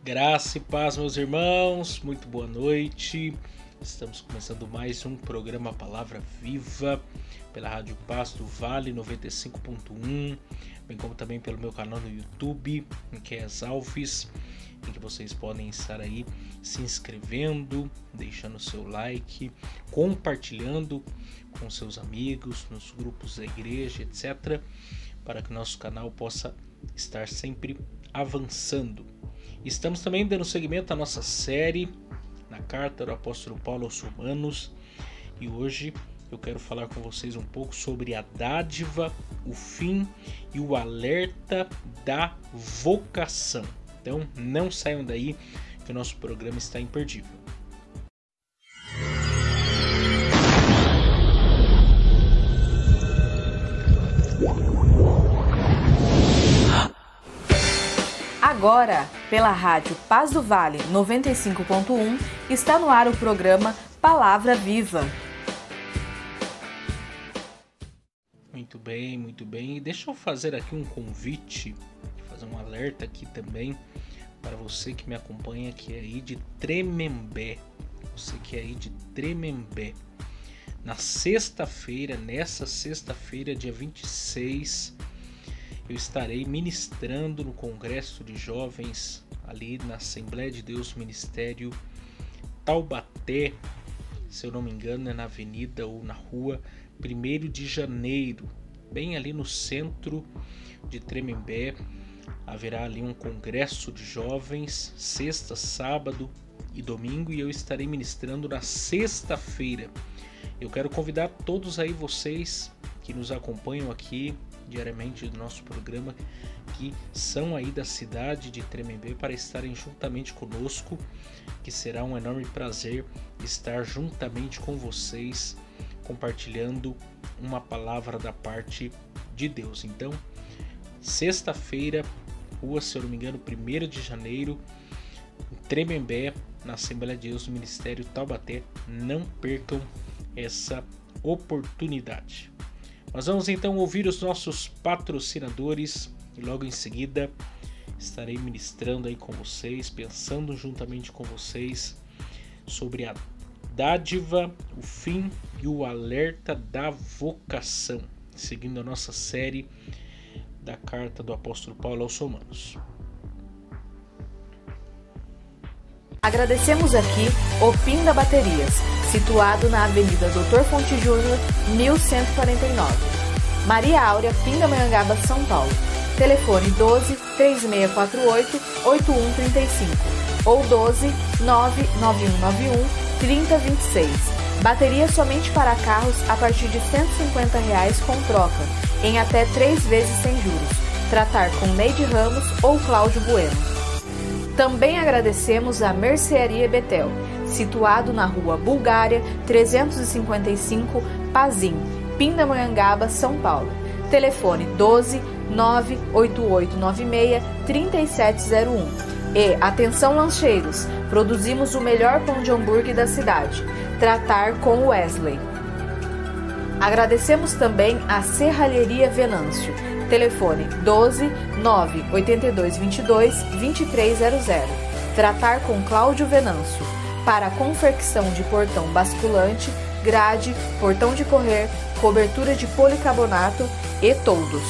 Graça e paz, meus irmãos, muito boa noite. Estamos começando mais um programa Palavra Viva pela Rádio Pasto do Vale 95.1, bem como também pelo meu canal no YouTube, Miqueias Alves, em que vocês podem estar aí se inscrevendo, deixando seu like, compartilhando com seus amigos, nos grupos da igreja, etc., para que nosso canal possa estar sempre avançando. Estamos também dando seguimento à nossa série na carta do apóstolo Paulo aos Romanos, e hoje eu quero falar com vocês um pouco sobre a dádiva, o fim e o alerta da vocação. Então não saiam daí que o nosso programa está imperdível. Agora, pela Rádio Paz do Vale 95.1, está no ar o programa Palavra Viva. Muito bem, muito bem. E deixa eu fazer aqui um convite, fazer um alerta aqui também para você que me acompanha, que é aí de Tremembé. Você que é aí de Tremembé. Nessa sexta-feira, dia 26, eu estarei ministrando no Congresso de Jovens, ali na Assembleia de Deus Ministério Taubaté, se eu não me engano é na avenida ou na rua 1º de Janeiro, bem ali no centro de Tremembé. Haverá ali um Congresso de Jovens, sexta, sábado e domingo, e eu estarei ministrando na sexta-feira. Eu quero convidar todos aí vocês que nos acompanham aqui diariamente do nosso programa, que são aí da cidade de Tremembé, para estarem juntamente conosco, que será um enorme prazer estar juntamente com vocês, compartilhando uma palavra da parte de Deus. Então, sexta-feira, rua, se eu não me engano, 1º de janeiro, em Tremembé, na Assembleia de Deus do Ministério Taubaté. Não percam essa oportunidade. Nós vamos então ouvir os nossos patrocinadores e logo em seguida estarei ministrando aí com vocês, pensando juntamente com vocês sobre a dádiva, o fim e o alerta da vocação, seguindo a nossa série da carta do apóstolo Paulo aos Romanos. Agradecemos aqui o Pinda Baterias, situado na Avenida Dr. Fonte Júnior, 1149. Maria Áurea, Pindamonhangaba, São Paulo. Telefone 12 3648 8135 ou 12 99191 3026. Bateria somente para carros a partir de R$ 150 com troca, em até 3 vezes sem juros. Tratar com Neide Ramos ou Cláudio Bueno. Também agradecemos a Mercearia Betel, situado na rua Bulgária 355, Pazim, Pindamonhangaba, São Paulo. Telefone 12 98896 3701. E atenção lancheiros, produzimos o melhor pão de hambúrguer da cidade. Tratar com Wesley. Agradecemos também a Serralheria Venâncio. Telefone 12 98222 2300. Tratar com Cláudio Venâncio. Para confecção de portão basculante, grade, portão de correr, cobertura de policarbonato e toldos.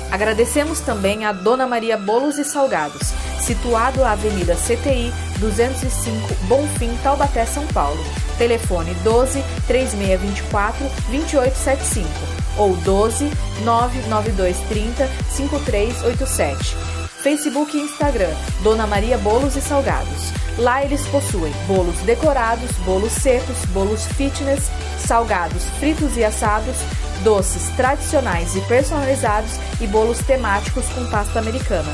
Agradecemos também a Dona Maria Bolos e Salgados, situado na Avenida CTI 205, Bonfim, Taubaté, São Paulo. Telefone 12 3624 2875 ou 12 99230 5387. Facebook e Instagram, Dona Maria Bolos e Salgados. Lá eles possuem bolos decorados, bolos secos, bolos fitness, salgados fritos e assados, doces tradicionais e personalizados e bolos temáticos com pasta americana.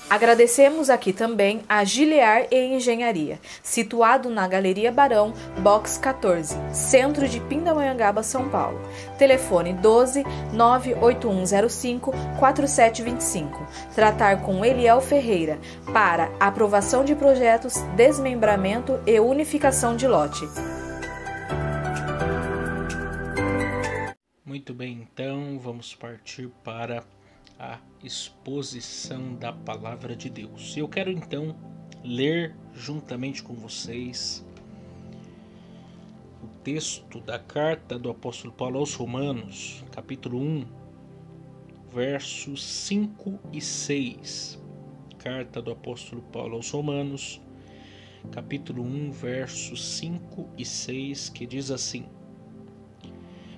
Agradecemos aqui também a Gilear e Engenharia, situado na Galeria Barão, Box 14, centro de Pindamonhangaba, São Paulo. Telefone 12 98105 4725. Tratar com Eliel Ferreira para aprovação de projetos, desmembramento e unificação de lote. Muito bem, então vamos partir para a exposição da palavra de Deus. Eu quero então ler juntamente com vocês o texto da carta do apóstolo Paulo aos Romanos, capítulo 1, versos 5 e 6. Carta do apóstolo Paulo aos Romanos, capítulo 1, versos 5 e 6, que diz assim: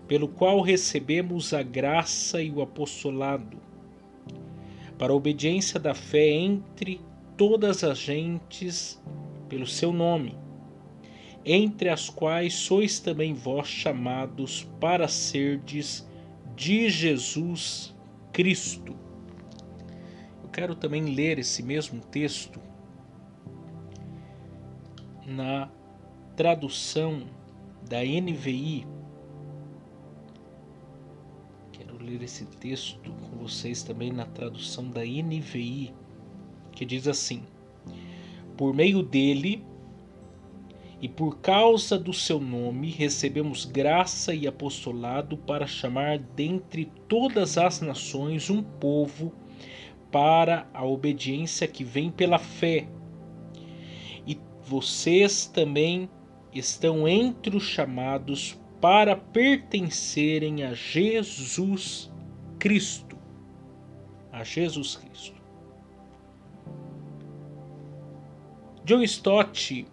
pelo qual recebemos a graça e o apostolado, para a obediência da fé entre todas as gentes, pelo seu nome, entre as quais sois também vós chamados para serdes de Jesus Cristo. Eu quero também ler esse mesmo texto na tradução da NVI. Quero ler esse texto com vocês também na tradução da NVI, que diz assim: por meio dele e por causa do seu nome recebemos graça e apostolado para chamar dentre todas as nações um povo para a obediência que vem pela fé. E vocês também estão entre os chamados para pertencerem a Jesus Cristo. A Jesus Cristo. John Stott,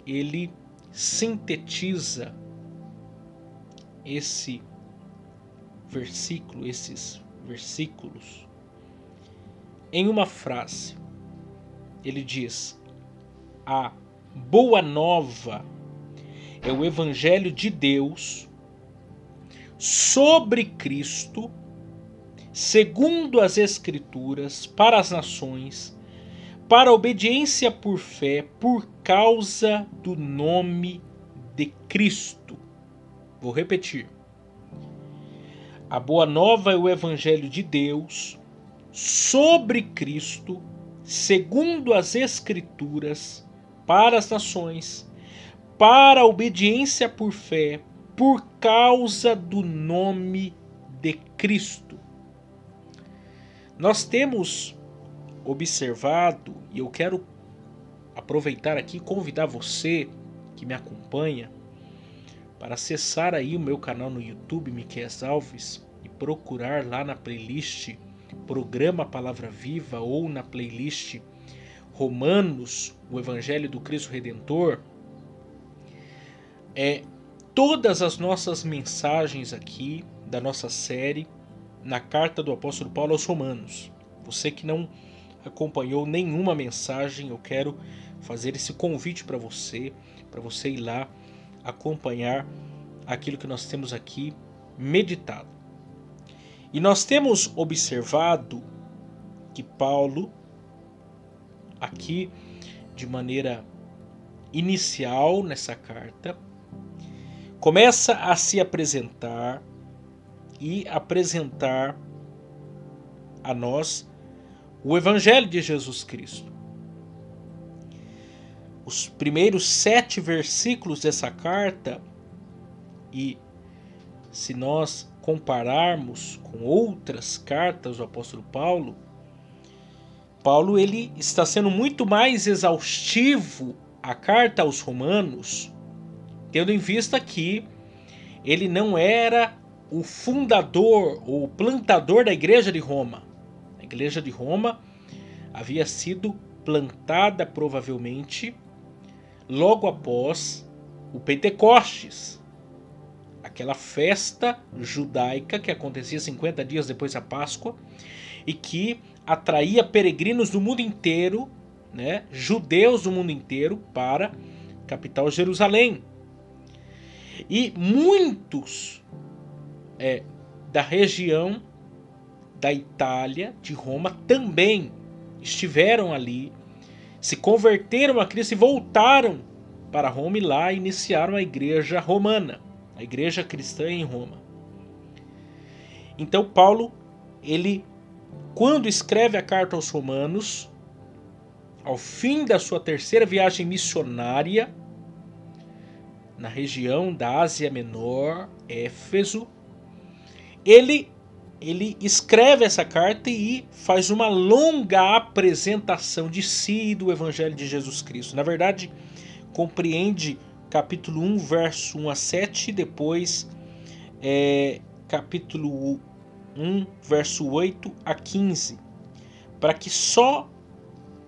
ele sintetiza esse versículo, esses versículos, em uma frase. Ele diz: a boa nova é o evangelho de Deus sobre Cristo, segundo as Escrituras, para as nações, para a obediência por fé, por causa do nome de Cristo. Vou repetir. A boa nova é o evangelho de Deus sobre Cristo, segundo as Escrituras, para as nações, para a obediência por fé, por causa do nome de Cristo. Nós temos observado, e eu quero aproveitar aqui e convidar você que me acompanha para acessar aí o meu canal no YouTube, Miqueias Alves, e procurar lá na playlist Programa Palavra Viva ou na playlist Romanos, o Evangelho do Cristo Redentor. Todas as nossas mensagens aqui da nossa série na carta do apóstolo Paulo aos Romanos. Você que não acompanhou nenhuma mensagem, eu quero fazer esse convite para você ir lá acompanhar aquilo que nós temos aqui meditado. E nós temos observado que Paulo, aqui de maneira inicial nessa carta, começa a se apresentar e apresentar a nós o Evangelho de Jesus Cristo. Os primeiros 7 versículos dessa carta, e se nós compararmos com outras cartas do apóstolo Paulo, ele está sendo muito mais exaustivo a carta aos Romanos, tendo em vista que ele não era o fundador ou o plantador da igreja de Roma. A igreja de Roma havia sido plantada logo após o Pentecostes, aquela festa judaica que acontecia 50 dias depois da Páscoa e que atraía peregrinos do mundo inteiro, judeus do mundo inteiro, para a capital Jerusalém. E muitos da região da Itália, de Roma, também estiveram ali, se converteram a Cristo e voltaram para Roma, e lá iniciaram a igreja romana, a igreja cristã em Roma. Então Paulo, ele, quando escreve a carta aos Romanos, ao fim da sua terceira viagem missionária, na região da Ásia Menor, Éfeso, ele ele escreve essa carta e faz uma longa apresentação de si e do Evangelho de Jesus Cristo. Na verdade, compreende capítulo 1, verso 1 a 7, e depois capítulo 1, verso 8 a 15, para que só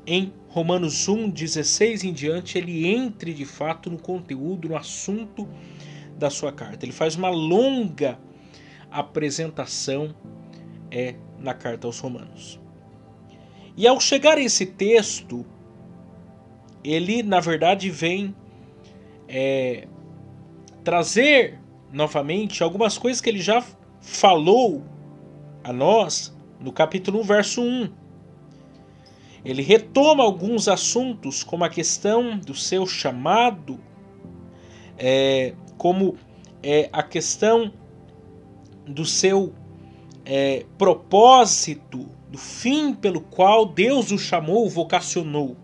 em Romanos 1, 16 em diante ele entre de fato no conteúdo, no assunto da sua carta. Ele faz uma longa apresentação na carta aos Romanos. E ao chegar a esse texto, ele na verdade vem trazer novamente algumas coisas que ele já falou a nós no capítulo 1, verso 1. Ele retoma alguns assuntos, como a questão do seu chamado, como a questão do seu propósito, do fim pelo qual Deus o chamou, o vocacionou.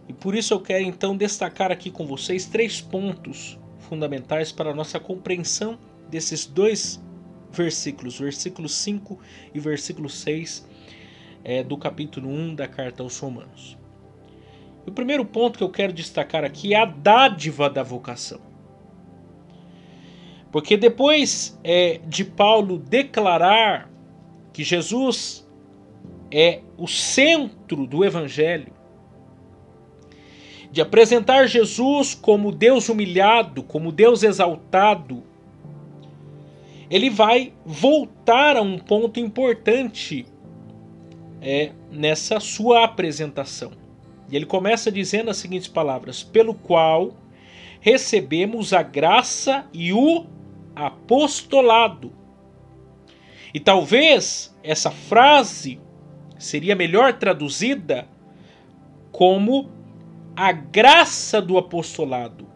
E por isso eu quero então destacar aqui com vocês 3 pontos fundamentais para a nossa compreensão desses 2 versículos, versículo 5 e versículo 6 do capítulo 1 da carta aos Romanos. O primeiro ponto que eu quero destacar aqui é a dádiva da vocação. Porque depois de Paulo declarar que Jesus é o centro do Evangelho, de apresentar Jesus como Deus humilhado, como Deus exaltado, ele vai voltar a um ponto importante nessa sua apresentação. E ele começa dizendo as seguintes palavras: pelo qual recebemos a graça e o apostolado. E talvez essa frase seria melhor traduzida como a graça do apostolado,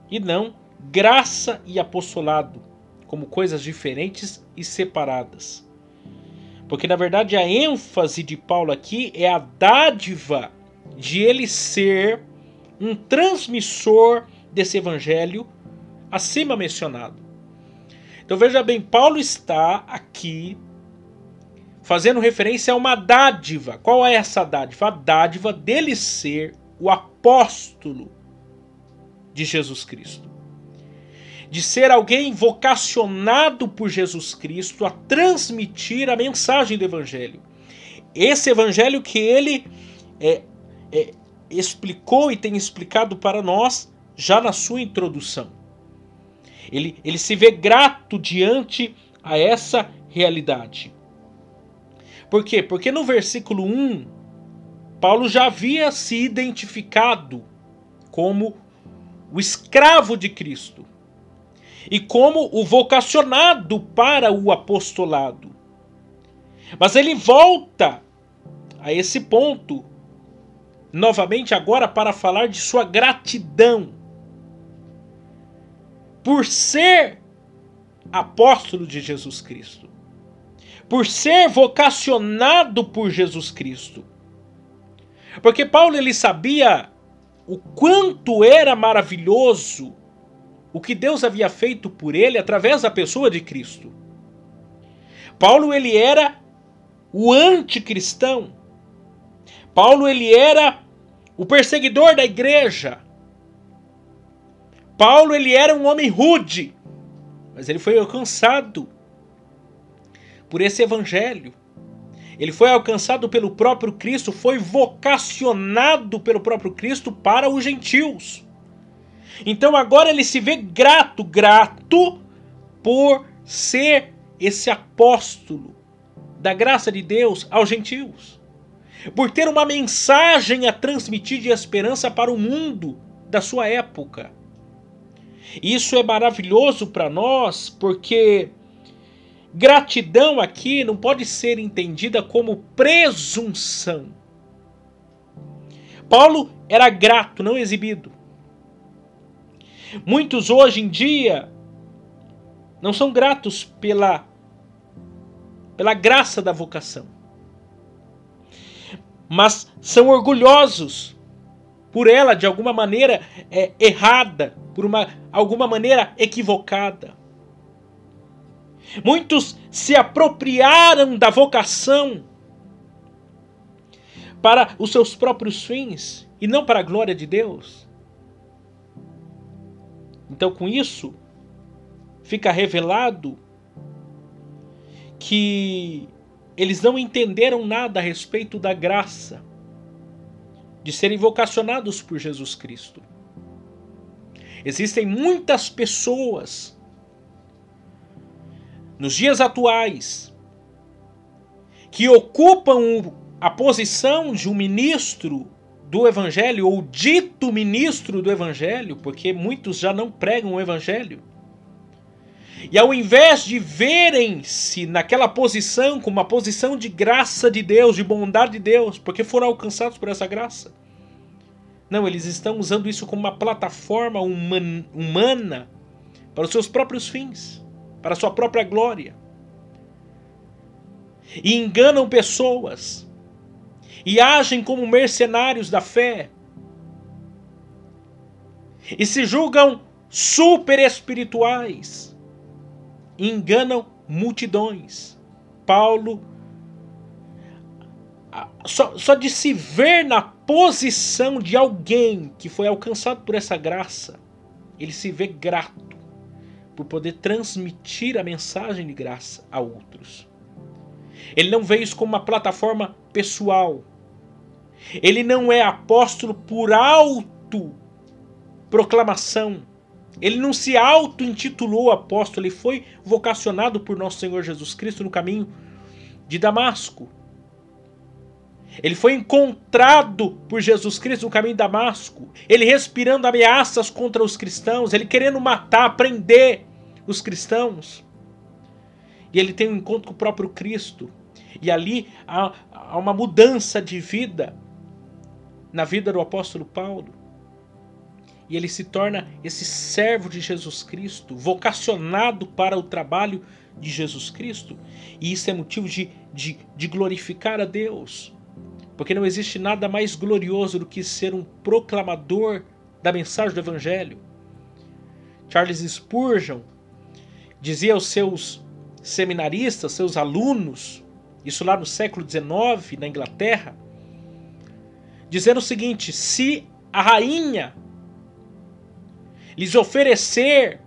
e não graça e apostolado, como coisas diferentes e separadas. Porque na verdade a ênfase de Paulo aqui é a dádiva de ele ser um transmissor desse evangelho acima mencionado. Então veja bem, Paulo está aqui fazendo referência a uma dádiva. Qual é essa dádiva? A dádiva dele ser o apóstolo de Jesus Cristo. De ser alguém vocacionado por Jesus Cristo a transmitir a mensagem do Evangelho. Esse Evangelho que ele explicou e tem explicado para nós já na sua introdução. Ele se vê grato diante a essa realidade. Por quê? Porque no versículo 1, Paulo já havia se identificado como o escravo de Cristo e como o vocacionado para o apostolado. Mas ele volta a esse ponto novamente agora para falar de sua gratidão por ser apóstolo de Jesus Cristo, por ser vocacionado por Jesus Cristo. Porque Paulo ele sabia o quanto era maravilhoso o que Deus havia feito por ele através da pessoa de Cristo. Paulo ele era o anticristão. Paulo ele era o perseguidor da igreja. Paulo ele era um homem rude, mas ele foi alcançado por esse evangelho. Ele foi alcançado pelo próprio Cristo, foi vocacionado pelo próprio Cristo para os gentios. Então agora ele se vê grato por ser esse apóstolo da graça de Deus aos gentios. Por ter uma mensagem a transmitir de esperança para o mundo da sua época. Isso é maravilhoso para nós, porque gratidão aqui não pode ser entendida como presunção. Paulo era grato, não exibido. Muitos hoje em dia não são gratos pela graça da vocação, mas são orgulhosos por ela de alguma maneira errada, por alguma maneira equivocada. Muitos se apropriaram da vocação para os seus próprios fins e não para a glória de Deus. Então, com isso, fica revelado que eles não entenderam nada a respeito da graça de serem vocacionados por Jesus Cristo. Existem muitas pessoas nos dias atuais que ocupam a posição de um ministro do Evangelho, ou dito ministro do Evangelho, porque muitos já não pregam o Evangelho. E ao invés de verem-se naquela posição como uma posição de graça de Deus, de bondade de Deus, porque foram alcançados por essa graça, não, eles estão usando isso como uma plataforma humana para os seus próprios fins, para a sua própria glória. E enganam pessoas, e agem como mercenários da fé, e se julgam super espirituais, e enganam multidões. Paulo, só de se ver na posição de alguém que foi alcançado por essa graça, ele se vê grato por poder transmitir a mensagem de graça a outros. Ele não vê isso como uma plataforma pessoal. Ele não é apóstolo por autoproclamação. Ele não se auto-intitulou apóstolo. Ele foi vocacionado por nosso Senhor Jesus Cristo no caminho de Damasco. Ele foi encontrado por Jesus Cristo no caminho de Damasco. Ele respirando ameaças contra os cristãos. Ele querendo matar, prender os cristãos. E ele tem um encontro com o próprio Cristo. E ali há uma mudança de vida na vida do apóstolo Paulo. E ele se torna esse servo de Jesus Cristo, vocacionado para o trabalho de Jesus Cristo. E isso é motivo de glorificar a Deus. Porque não existe nada mais glorioso do que ser um proclamador da mensagem do Evangelho. Charles Spurgeon dizia aos seus seminaristas, seus alunos, isso lá no século XIX, na Inglaterra, dizendo o seguinte: se a rainha lhes oferecer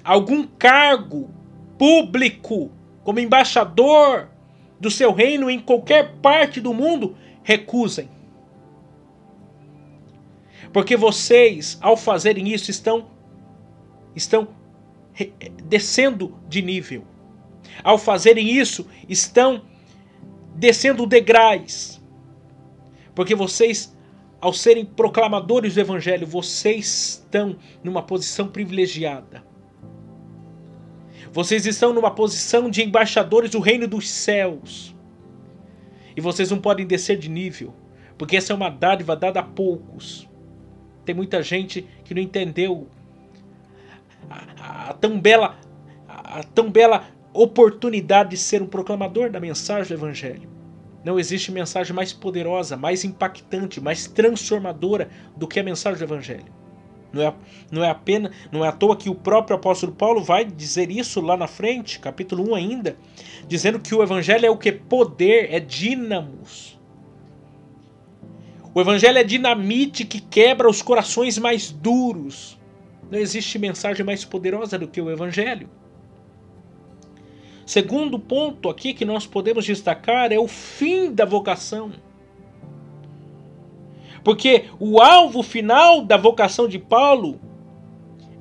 algum cargo público como embaixador do seu reino em qualquer parte do mundo, recusem. Porque vocês, ao fazerem isso, estão descendo de nível. Ao fazerem isso, estão descendo degraus. Porque vocês, ao serem proclamadores do Evangelho, vocês estão numa posição privilegiada. Vocês estão numa posição de embaixadores do reino dos céus. E vocês não podem descer de nível, porque essa é uma dádiva dada a poucos. Tem muita gente que não entendeu a tão bela oportunidade de ser um proclamador da mensagem do Evangelho. Não existe mensagem mais poderosa, mais impactante, mais transformadora do que a mensagem do Evangelho. Não é à toa que o próprio apóstolo Paulo vai dizer isso lá na frente, capítulo 1 ainda, dizendo que o Evangelho é o que? Poder, é dínamos. O Evangelho é dinamite que quebra os corações mais duros. Não existe mensagem mais poderosa do que o Evangelho. Segundo ponto aqui que nós podemos destacar é o fim da vocação. Porque o alvo final da vocação de Paulo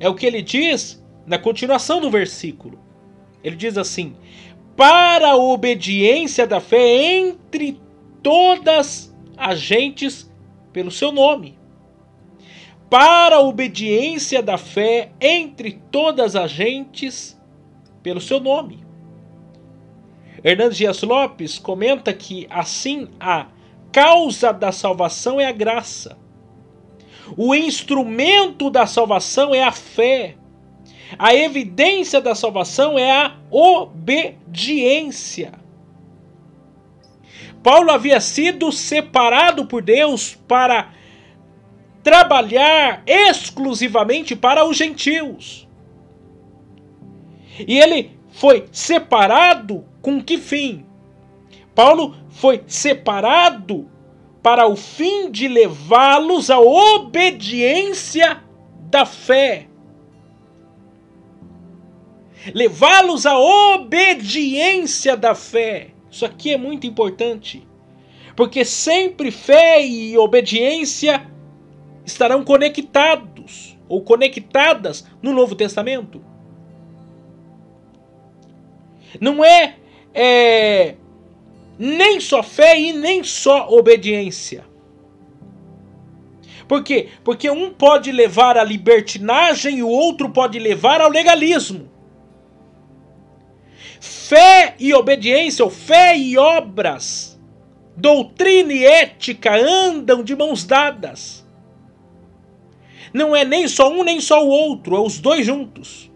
é o que ele diz na continuação do versículo. Ele diz assim: para a obediência da fé entre todas as gentes pelo seu nome. Para a obediência da fé entre todas as gentes pelo seu nome. Hernandes Dias Lopes comenta que assim a causa da salvação é a graça. O instrumento da salvação é a fé. A evidência da salvação é a obediência. Paulo havia sido separado por Deus para trabalhar exclusivamente para os gentios. E ele foi separado com que fim? Paulo foi separado para o fim de levá-los à obediência da fé. Levá-los à obediência da fé. Isso aqui é muito importante. Porque sempre fé e obediência estarão conectados ou conectadas no Novo Testamento. Não é nem só fé e nem só obediência. Por quê? Porque um pode levar à libertinagem e o outro pode levar ao legalismo. Fé e obediência, ou fé e obras, doutrina e ética andam de mãos dadas. Não é nem só um nem só o outro, é os dois juntos.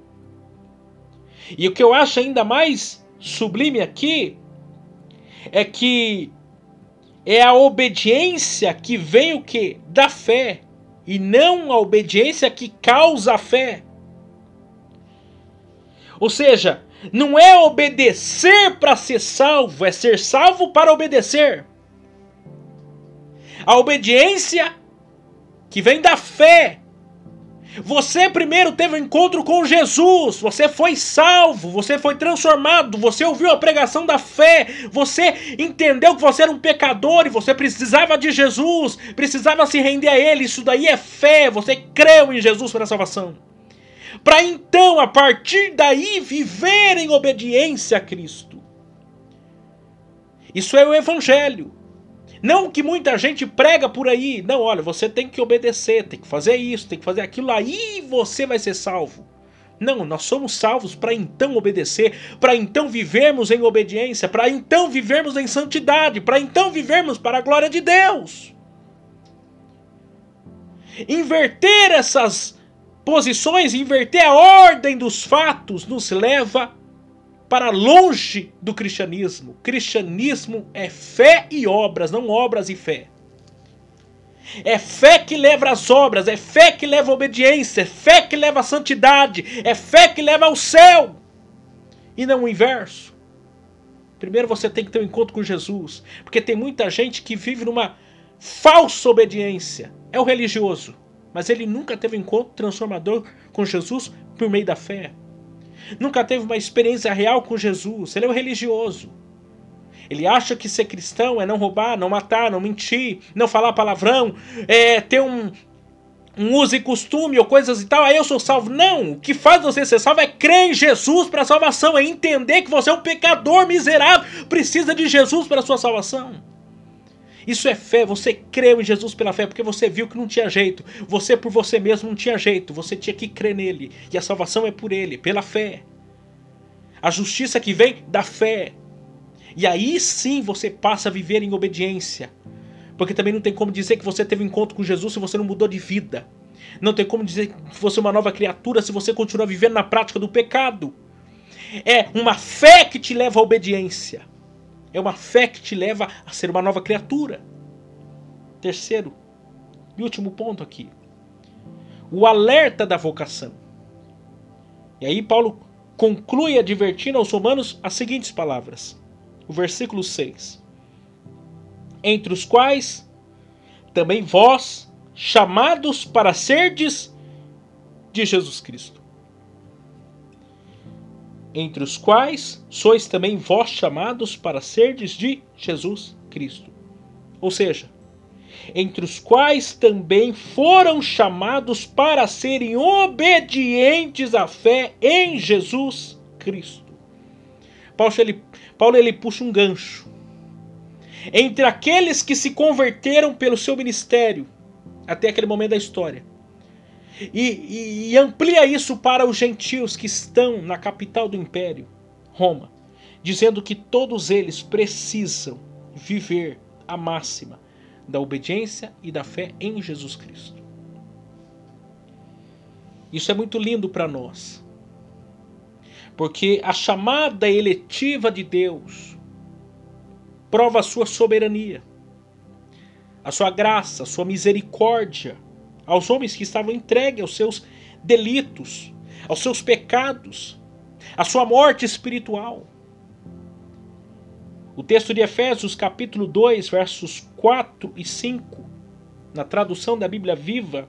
E o que eu acho ainda mais sublime aqui é que é a obediência que vem o quê? Da fé, e não a obediência que causa a fé. Ou seja, não é obedecer para ser salvo, é ser salvo para obedecer. A obediência que vem da fé. Você primeiro teve um encontro com Jesus, você foi salvo, você foi transformado, você ouviu a pregação da fé, você entendeu que você era um pecador e você precisava de Jesus, precisava se render a Ele. Isso daí é fé, você creu em Jesus para a salvação. Para então, a partir daí, viver em obediência a Cristo. Isso é o Evangelho. Não o que muita gente prega por aí. Não, olha, você tem que obedecer, tem que fazer isso, tem que fazer aquilo, aí você vai ser salvo. Não, nós somos salvos para então obedecer, para então vivermos em obediência, para então vivermos em santidade, para então vivermos para a glória de Deus. Inverter essas posições, inverter a ordem dos fatos nos leva para longe do cristianismo. Cristianismo é fé e obras, não obras e fé. É fé que leva às obras, é fé que leva à obediência, é fé que leva à santidade, é fé que leva ao céu. E não o inverso. Primeiro você tem que ter um encontro com Jesus, porque tem muita gente que vive numa falsa obediência. É o religioso, mas ele nunca teve um encontro transformador com Jesus por meio da fé. Nunca teve uma experiência real com Jesus. Ele é um religioso. Ele acha que ser cristão é não roubar, não matar, não mentir, não falar palavrão, ter um uso e costume ou coisas e tal. Aí eu sou salvo. Não, o que faz você ser salvo é crer em Jesus para a salvação. É entender que você é um pecador miserável, precisa de Jesus para a sua salvação. Isso é fé, você creu em Jesus pela fé, porque você viu que não tinha jeito. Você por você mesmo não tinha jeito, você tinha que crer nele. E a salvação é por ele, pela fé. A justiça que vem da fé. E aí sim você passa a viver em obediência. Porque também não tem como dizer que você teve um encontro com Jesus se você não mudou de vida. Não tem como dizer que você é uma nova criatura se você continua vivendo na prática do pecado. É uma fé que te leva à obediência. É uma fé que te leva a ser uma nova criatura. Terceiro e último ponto aqui. O alerta da vocação. E aí Paulo conclui advertindo aos romanos as seguintes palavras. O versículo 6. Entre os quais também vós, chamados para serdes de Jesus Cristo. Entre os quais sois também vós chamados para serdes de Jesus Cristo. Ou seja, entre os quais também foram chamados para serem obedientes à fé em Jesus Cristo. Paulo ele puxa um gancho. Entre aqueles que se converteram pelo seu ministério, até aquele momento da história. E amplia isso para os gentios que estão na capital do império, Roma, dizendo que todos eles precisam viver a máxima da obediência e da fé em Jesus Cristo. Isso é muito lindo para nós, porque a chamada eletiva de Deus prova a sua soberania, a sua graça, a sua misericórdia aos homens que estavam entregues aos seus delitos, aos seus pecados, a sua morte espiritual. O texto de Efésios capítulo 2, versos 4 e 5, na tradução da Bíblia Viva,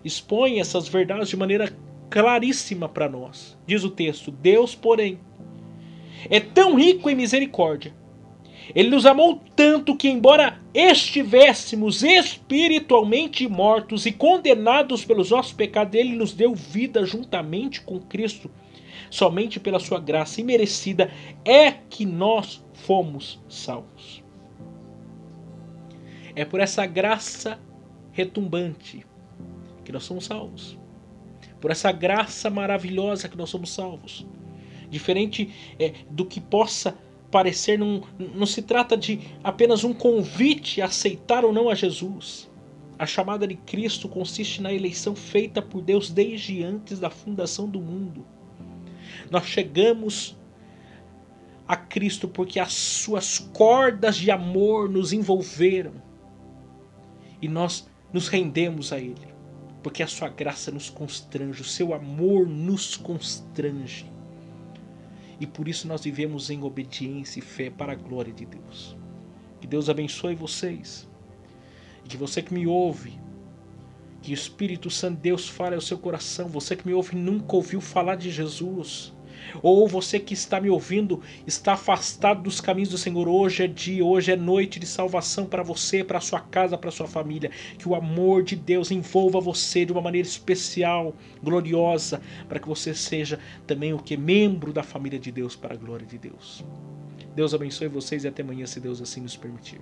expõe essas verdades de maneira claríssima para nós. Diz o texto: Deus, porém, é tão rico em misericórdia. Ele nos amou tanto que, embora estivéssemos espiritualmente mortos e condenados pelos nossos pecados, Ele nos deu vida juntamente com Cristo. Somente pela sua graça imerecida é que nós fomos salvos. É por essa graça retumbante que nós somos salvos. Por essa graça maravilhosa que nós somos salvos. Diferente do que possa parecer, não se trata de apenas um convite a aceitar ou não a Jesus. A chamada de Cristo consiste na eleição feita por Deus desde antes da fundação do mundo. Nós chegamos a Cristo porque as suas cordas de amor nos envolveram. E nós nos rendemos a Ele. Porque a sua graça nos constrange, o seu amor nos constrange. E por isso nós vivemos em obediência e fé para a glória de Deus. Que Deus abençoe vocês. E que você que me ouve, que o Espírito Santo de Deus fale ao seu coração. Você que me ouve e nunca ouviu falar de Jesus. Ou você que está me ouvindo, está afastado dos caminhos do Senhor. Hoje é dia, hoje é noite de salvação para você, para a sua casa, para a sua família. Que o amor de Deus envolva você de uma maneira especial, gloriosa, para que você seja também o que? Membro da família de Deus, para a glória de Deus. Deus abençoe vocês e até amanhã, se Deus assim nos permitir.